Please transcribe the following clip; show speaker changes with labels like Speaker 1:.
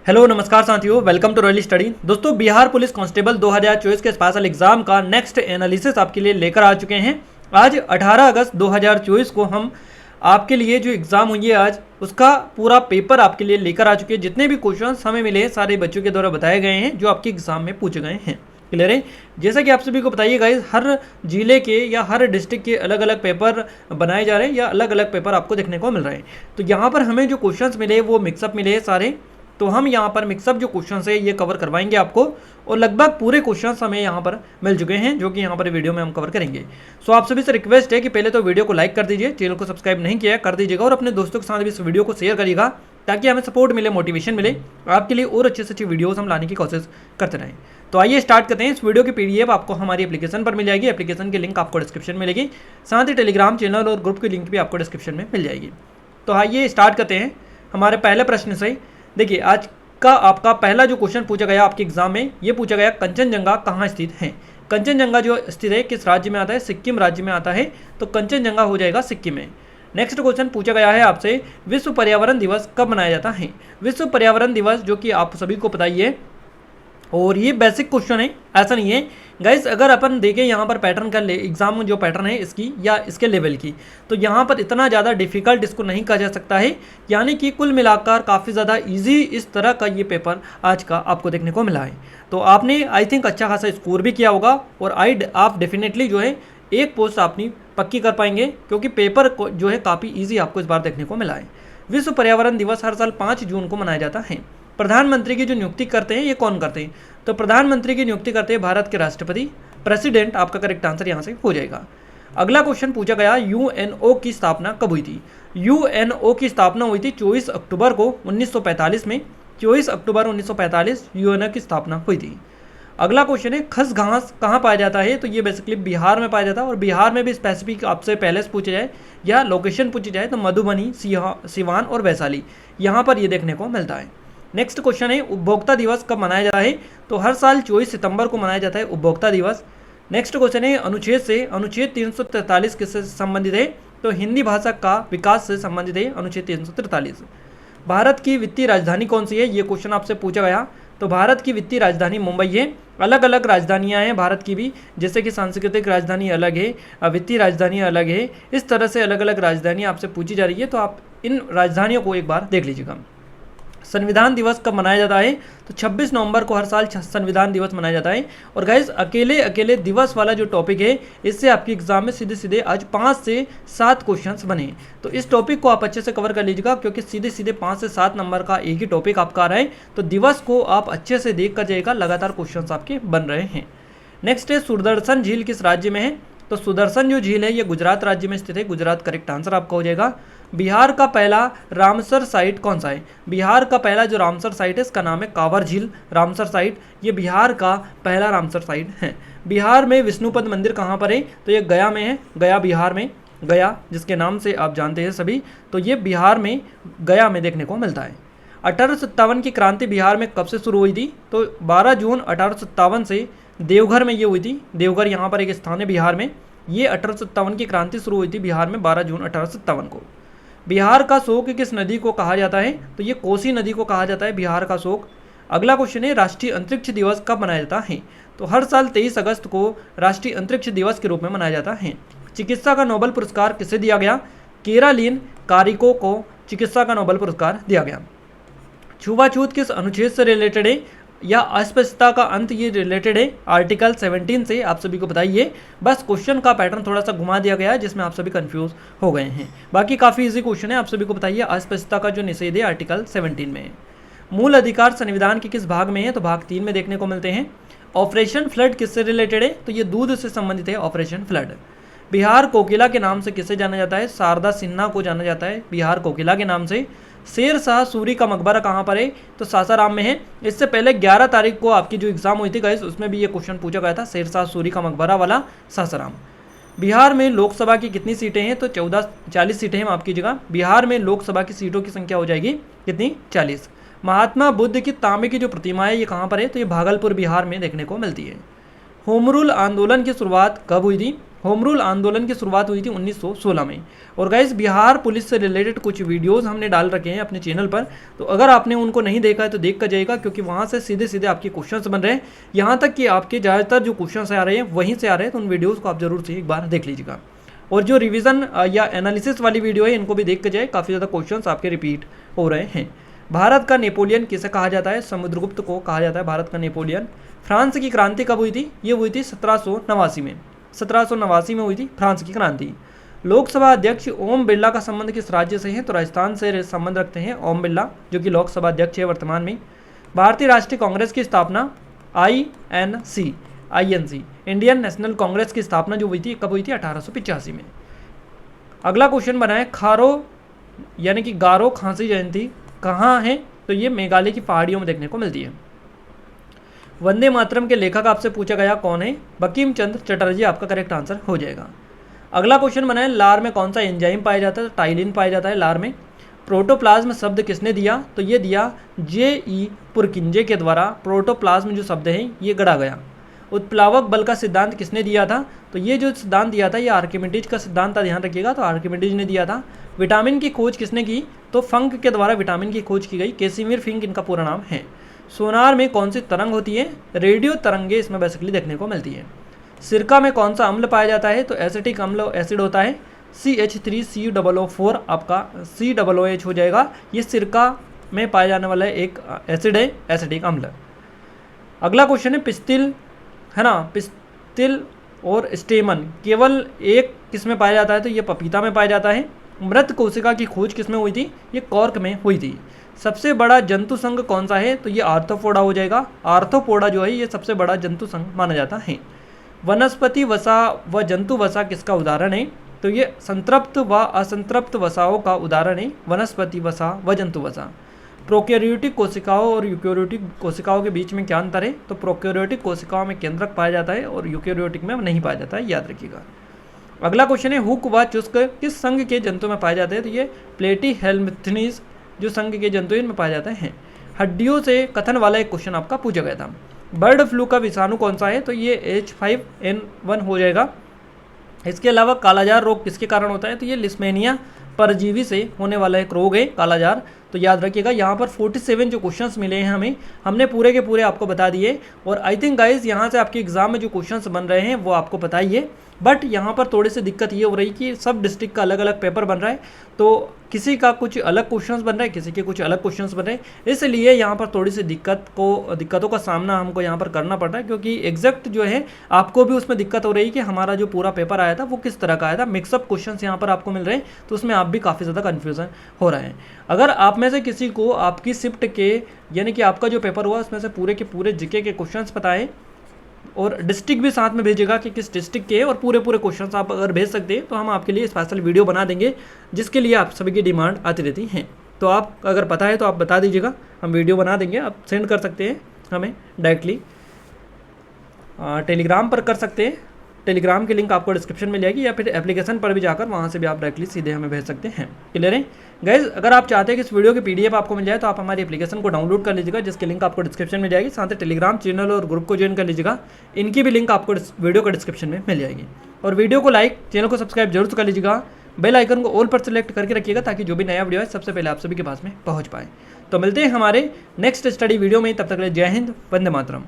Speaker 1: Hello नमस्कार साथियों, welcome to royal study. दोस्तों, बिहार पुलिस कांस्टेबल 2024 के स्पेशल एग्जाम का नेक्स्ट एनालिसिस आपके लिए लेकर आ चुके हैं। आज 18 अगस्त 2024 को हम आपके लिए जो एग्ज़ाम हुई है आज उसका पूरा पेपर आपके लिए लेकर आ चुके हैं। जितने भी क्वेश्चंस हमें मिले सारे बच्चों के द्वारा बताए गए हैं जो आपके एग्जाम में पूछे गए हैं। क्लियर है? जैसा कि आप सभी को बताइए गाइस, हर जिले के या हर डिस्ट्रिक्ट के अलग अलग पेपर बनाए जा रहे हैं या अलग अलग पेपर आपको देखने को मिल रहे हैं। तो यहाँ पर हमें जो क्वेश्चंस मिले वो मिक्सअप मिले सारे, तो हम यहाँ पर मिक्सअप जो क्वेश्चंस है ये कवर करवाएंगे आपको, और लगभग पूरे क्वेश्चंस हमें यहाँ पर मिल चुके हैं जो कि यहाँ पर वीडियो में हम कवर करेंगे। सो आप सभी से रिक्वेस्ट है कि पहले तो वीडियो को लाइक कर दीजिए, चैनल को सब्सक्राइब नहीं किया कर दीजिएगा, और अपने दोस्तों के साथ भी इस वीडियो को शेयर करिएगा ताकि हमें सपोर्ट मिले, मोटिवेशन मिले, आपके लिए और अच्छे से अच्छी वीडियोस हम लाने की कोशिश करते रहें। तो आइए स्टार्ट करते हैं। इस वीडियो की पीडीएफ आपको हमारी एप्लीकेशन पर मिल जाएगी। एप्लीकेशन की लिंक आपको डिस्क्रिप्शन में मिलेगी, साथ ही टेलीग्राम चैनल और ग्रुप की लिंक भी आपको डिस्क्रिप्शन में मिल जाएगी। तो आइए स्टार्ट करते हैं हमारे पहले प्रश्न से। देखिए, आज का आपका पहला जो क्वेश्चन पूछा गया आपके एग्जाम में, ये पूछा गया कंचनजंगा कहाँ स्थित है। कंचनजंगा जो स्थित है किस राज्य में आता है? सिक्किम राज्य में आता है, तो कंचनजंगा हो जाएगा सिक्किम में। नेक्स्ट क्वेश्चन पूछा गया है आपसे, विश्व पर्यावरण दिवस कब मनाया जाता है? विश्व पर्यावरण दिवस जो कि आप सभी को पता ही है, और ये बेसिक क्वेश्चन है, ऐसा नहीं है गाइस। अगर अपन देखें यहाँ पर पैटर्न का एग्जाम जो पैटर्न है इसकी या इसके लेवल की, तो यहाँ पर इतना ज़्यादा डिफिकल्ट इसको नहीं कहा जा सकता है। यानी कि कुल मिलाकर काफ़ी ज़्यादा इजी इस तरह का ये पेपर आज का आपको देखने को मिला है। तो आपने आई थिंक अच्छा खासा स्कोर भी किया होगा, और आप डेफिनेटली जो है एक पोस्ट अपनी पक्की कर पाएंगे, क्योंकि पेपर जो है काफ़ी ईजी आपको इस बार देखने को मिला है। विश्व पर्यावरण दिवस हर साल 5 जून को मनाया जाता है। प्रधानमंत्री की जो नियुक्ति करते हैं ये कौन करते हैं? तो प्रधानमंत्री की नियुक्ति करते हैं भारत के राष्ट्रपति, प्रेसिडेंट। आपका करेक्ट आंसर यहाँ से हो जाएगा। अगला क्वेश्चन पूछा गया, यूएनओ की स्थापना कब हुई थी? यूएनओ की स्थापना हुई थी 24 अक्टूबर को 1945 में। 24 अक्टूबर 1945 यूएनओ की स्थापना हुई थी। अगला क्वेश्चन है, खस घास कहाँ पाया जाता है? तो ये बेसिकली बिहार में पाया जाता है, और बिहार में भी स्पेसिफिक आपसे पहले से पूछा जाए या लोकेशन पूछी जाए तो मधुबनी, सिवान और वैशाली, यहाँ पर ये देखने को मिलता है। नेक्स्ट क्वेश्चन है, उपभोक्ता दिवस कब मनाया जाता है? तो हर साल 24 सितंबर को मनाया जाता है उपभोक्ता दिवस। नेक्स्ट क्वेश्चन है, अनुच्छेद 343 किससे संबंधित है? तो हिंदी भाषा का विकास से संबंधित है अनुच्छेद 343। भारत की वित्तीय राजधानी कौन सी है? ये क्वेश्चन आपसे पूछा गया। तो भारत की वित्तीय राजधानी मुंबई है। अलग अलग राजधानियां हैं भारत की भी, जैसे कि सांस्कृतिक राजधानी अलग है, वित्तीय राजधानी अलग है। इस तरह से अलग अलग राजधानी आपसे पूछी जा रही है, तो आप इन राजधानियों को एक बार देख लीजिएगा। संविधान दिवस कब मनाया जाता है? तो 26 नवंबर को हर साल संविधान दिवस मनाया जाता है। और गाइस, अकेले दिवस वाला जो टॉपिक है, इससे आपके एग्जाम में सीधे सीधे आज 5 से 7 क्वेश्चंस बने। तो इस टॉपिक को आप अच्छे से कवर कर लीजिएगा, क्योंकि सीधे सीधे 5 से 7 नंबर का एक ही टॉपिक आपका आ रहा है। तो दिवस को आप अच्छे से देख कर जाइएगा, लगातार क्वेश्चन आपके बन रहे हैं। नेक्स्ट है, सुदर्शन झील किस राज्य में है? तो सुदर्शन जो झील है ये गुजरात राज्य में स्थित है। गुजरात करेक्ट आंसर आपका हो जाएगा। बिहार का पहला रामसर साइट कौन सा है? बिहार का पहला जो रामसर साइट है इसका नाम है कांवर झील रामसर साइट। ये बिहार का पहला रामसर साइट है। बिहार में विष्णुपद मंदिर कहाँ पर है? तो ये गया में है, गया बिहार में, गया जिसके नाम से आप जानते हैं सभी, तो ये बिहार में गया में देखने को मिलता है। 1857 की क्रांति बिहार में कब से शुरू हुई थी? तो 12 जून 1857 से देवघर में ये हुई थी। देवघर यहाँ पर एक स्थान है बिहार में। ये 1857 की क्रांति शुरू हुई थी बिहार में 12 जून 1857 को। बिहार का शोक किस नदी को कहा जाता है? तो ये कोसी नदी को कहा जाता है बिहार का शोक। अगला क्वेश्चन है, राष्ट्रीय अंतरिक्ष दिवस कब मनाया जाता है? तो हर साल 23 अगस्त को राष्ट्रीय अंतरिक्ष दिवस के रूप में मनाया जाता है। चिकित्सा का नोबेल पुरस्कार किसे दिया गया? केरालिन कारिको को चिकित्सा का नोबेल पुरस्कार दिया गया। छुआछूत किस अनुच्छेद से रिलेटेड है या अस्पृश्यता का अंत ये रिलेटेड है? आर्टिकल 17 से। आप सभी को बताइए, बस क्वेश्चन का पैटर्न थोड़ा सा घुमा दिया गया है जिसमें आप सभी कंफ्यूज हो गए हैं। बाकी काफ़ी इजी क्वेश्चन है। आप सभी को बताइए, अस्पृश्यता का जो निषेध है आर्टिकल 17 में है। मूल अधिकार संविधान के किस भाग में है? तो भाग 3 में देखने को मिलते हैं। ऑपरेशन फ्लड किससे रिलेटेड है? तो ये दूध से संबंधित है ऑपरेशन फ्लड। बिहार कोकिला के नाम से किसे जाना जाता है? शारदा सिन्हा को जाना जाता है बिहार कोकिला के नाम से। शेर शाह सूरी का मकबरा कहाँ पर है? तो सासाराम में है। इससे पहले 11 तारीख को आपकी जो एग्जाम हुई थी गाइस, उसमें भी ये क्वेश्चन पूछा गया था, शेर शाह सूरी का मकबरा वाला सासाराम। बिहार में लोकसभा की कितनी सीटें हैं? तो 40 सीटें हैं। माफ कीजिएगा, बिहार में लोकसभा की सीटों की संख्या हो जाएगी कितनी? 40। महात्मा बुद्ध की तांबे की जो प्रतिमा है ये कहाँ पर है? तो ये भागलपुर बिहार में देखने को मिलती है। होम रूल आंदोलन की शुरुआत कब हुई थी? होम रूल आंदोलन की शुरुआत हुई थी 1916 में। और गाइस बिहार पुलिस से रिलेटेड कुछ वीडियोस हमने डाल रखे हैं अपने चैनल पर, तो अगर आपने उनको नहीं देखा है तो देख कर जाइएगा, क्योंकि वहाँ से सीधे सीधे आपके क्वेश्चंस बन रहे हैं। यहाँ तक कि आपके ज़्यादातर जो क्वेश्चंस आ रहे हैं वहीं से आ रहे हैं, तो उन वीडियोज़ को आप जरूर से एक बार देख लीजिएगा। और जो रिवीजन या एनालिसिस वाली वीडियो है इनको भी देख कर जाए, काफ़ी ज़्यादा क्वेश्चंस आपके रिपीट हो रहे हैं। भारत का नेपोलियन किसे कहा जाता है? समुद्रगुप्त को कहा जाता है भारत का नेपोलियन। फ्रांस की क्रांति कब हुई थी? ये हुई थी 1789 में। 1789 में हुई थी फ्रांस की क्रांति। लोकसभा अध्यक्ष ओम बिरला का संबंध किस राज्य से है? तो राजस्थान से संबंध रखते हैं ओम बिरला, जो कि लोकसभा अध्यक्ष है वर्तमान में। भारतीय राष्ट्रीय कांग्रेस की स्थापना INC इंडियन नेशनल कांग्रेस की स्थापना जो हुई थी कब हुई थी? 1885 में। अगला क्वेश्चन बना है खारो यानी कि गारो खांसी जयंती कहाँ है? तो ये मेघालय की पहाड़ियों में देखने को मिलती है। वंदे मातरम के लेखक आपसे पूछा गया कौन है? बंकिम चंद्र चटर्जी आपका करेक्ट आंसर हो जाएगा। अगला क्वेश्चन बना है लार में कौन सा एंजाइम पाया जाता है? टाइलिन पाया जाता है लार में। प्रोटोप्लाज्म शब्द किसने दिया? तो ये दिया J.E. पुरकिंजे के द्वारा। प्रोटोप्लाज्म जो शब्द है ये गढ़ा गया। उत्प्लावक बल का सिद्धांत किसने दिया था? तो ये जो सिद्धांत दिया था ये आर्किमिडीज का सिद्धांत था, ध्यान रखिएगा, तो आर्किमिडीज ने दिया था। विटामिन की खोज किसने की? तो फंक के द्वारा विटामिन की खोज की गई। कैसिमिर फिंक इनका पूरा नाम है। सोनार में कौन सी तरंग होती है? रेडियो तरंगे इसमें बेसिकली देखने को मिलती है। सिरका में कौन सा अम्ल पाया जाता है? तो एसिटिक अम्ल एसिड होता है CH3COO4 आपका COOH हो जाएगा। ये सिरका में पाया जाने वाला एक एसिड है, एसिटिक अम्ल। अगला क्वेश्चन है पिस्तिल, है ना, पिस्तिल और स्टेमन केवल एक किस में पाया जाता है? तो ये पपीता में पाया जाता है। मृत कोशिका की खोज किस में हुई थी? ये कॉर्क में हुई थी। सबसे बड़ा जंतु संघ कौन सा है? तो ये आर्थ्रोपोडा हो जाएगा। आर्थ्रोपोडा जो है ये सबसे बड़ा जंतु संघ माना जाता है। वनस्पति वसा व जंतु वसा किसका उदाहरण है? तो ये संतृप्त व असंतृप्त वसाओं का उदाहरण है वनस्पति वसा व जंतु वसा। प्रोकैरियोटिक कोशिकाओं और यूकैरियोटिक कोशिकाओं के बीच में क्या अंतर है? तो प्रोकैरियोटिक कोशिकाओं में केंद्रक पाया जाता है और यूकैरियोटिक में नहीं पाया जाता है, याद रखिएगा। अगला क्वेश्चन है हुक व चुस्क किस संघ के जंतु में पाए जाते हैं? तो ये प्लेटीहेल्मिथ्नीज जो संघ के जंतु इनमें पाए जाते हैं। हड्डियों से कथन वाला एक क्वेश्चन आपका पूछा गया था। बर्ड फ्लू का विषाणु कौन सा है? तो ये H5N1 हो जाएगा। इसके अलावा कालाजार रोग किसके कारण होता है? तो ये लिस्मेनिया परजीवी से होने वाला एक रोग है कालाजार, तो याद रखिएगा। यहाँ पर 47 जो क्वेश्चंस मिले हैं हमें, हमने पूरे के पूरे आपको बता दिए। और आई थिंक गाइज यहाँ से आपके एग्जाम में जो क्वेश्चंस बन रहे हैं वो आपको पता ही है, बट यहाँ पर थोड़ी सी दिक्कत ये हो रही कि सब डिस्ट्रिक्ट का अलग अलग पेपर बन रहा है, तो किसी का कुछ अलग क्वेश्चंस बन रहा है, किसी के कुछ अलग क्वेश्चंस बन रहे हैं, इसलिए यहाँ पर थोड़ी सी दिक्कतों का सामना हमको यहाँ पर करना पड़ रहा है, क्योंकि एग्जैक्ट जो है आपको भी उसमें दिक्कत हो रही है कि हमारा जो पूरा पेपर आया था वो किस तरह का आया था। मिक्सअप क्वेश्चंस यहाँ पर आपको मिल रहे हैं, तो उसमें आप भी काफ़ी ज़्यादा कन्फ्यूजन हो रहा है। अगर आप में से किसी को आपकी शिफ्ट के यानी कि आपका जो पेपर हुआ उसमें से पूरे के पूरे जीके के क्वेश्चंस पता है और डिस्ट्रिक्ट भी साथ में भेजेगा कि किस डिस्ट्रिक्ट के और पूरे क्वेश्चंस आप अगर भेज सकते हैं तो हम आपके लिए स्पेशल वीडियो बना देंगे, जिसके लिए आप सभी की डिमांड आती रहती हैं। तो आप अगर पता है तो आप बता दीजिएगा, हम वीडियो बना देंगे। आप सेंड कर सकते हैं हमें डायरेक्टली, टेलीग्राम पर कर सकते हैं। टेलीग्राम की लिंक आपको डिस्क्रिप्शन में जाएगी, या फिर एप्लीकेशन पर भी जाकर वहाँ से भी आप डायरेक्टली सीधे हमें भेज सकते हैं। क्लियर है गाइज? अगर आप चाहते हैं कि इस वीडियो की PDF आपको मिल जाए तो आप हमारी एप्लीकेशन को डाउनलोड कर लीजिएगा, जिसकी लिंक आपको डिस्क्रिप्शन में जाएगी। साथ ही टेलीग्राम चैनल और ग्रुप को ज्वाइन कर लीजिएगा, इनकी भी लिंक आपको वीडियो का डिस्क्रिप्शन में मिल जाएगी। और वीडियो को लाइक, चैनल को सब्सक्राइब जरूर कर लीजिएगा, बेल आइकन को ऑल पर सेलेक्ट करके रखिएगा, ताकि जो भी नया वीडियो है सबसे पहले आप सभी के पास में पहुँच पाए। तो मिलते हैं हमारे नेक्स्ट स्टडी वीडियो में, तब तक के लिए जय हिंद, वंदे मातरम।